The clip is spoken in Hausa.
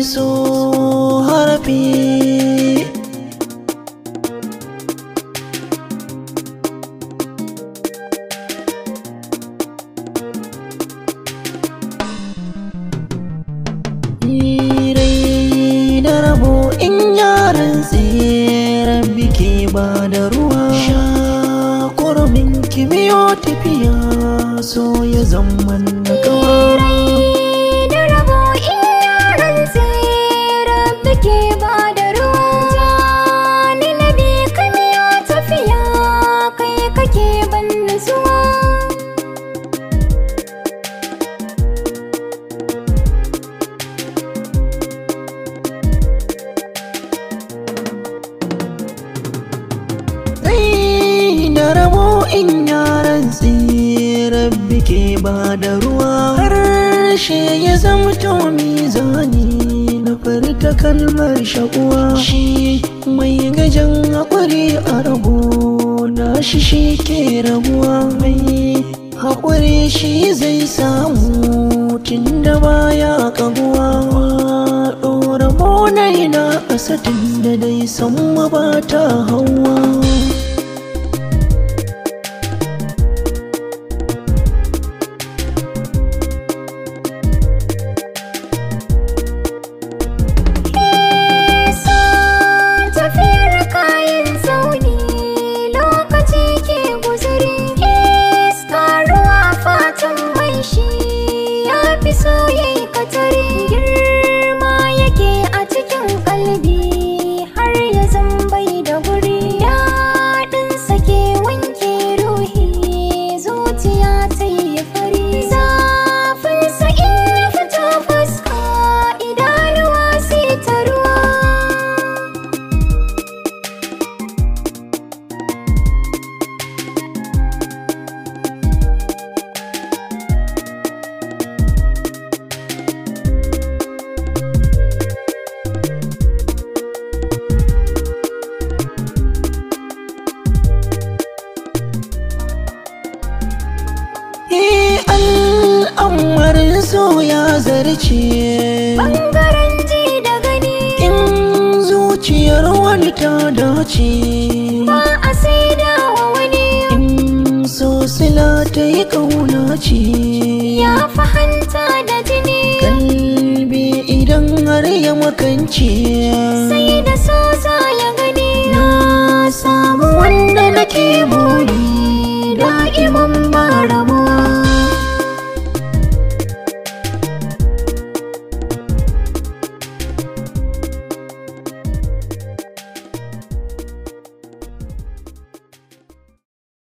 so harafi rai da rabo in yaran tseren biki ba da ruwa sha kurmin kimiyo tafiya so ya zama na kawa in yaran tsirar bike ba da ruwa harshe ya zamto mizani na furta kalmar shakuwa shi mai gajen haƙuri a rago na shi ke rabuwa mai haƙuri shi zai samu tun da baya kaguwa ɗora bonai na asatin da dai samma ba ta hawa al'amarin so ya zarce ɓangaren ji da gani in zuciyar wani ta dace ba a saida wa wani in so sila ta yi ƙauna ce ya fahimta da jini kalbi idan har ya makance sai da so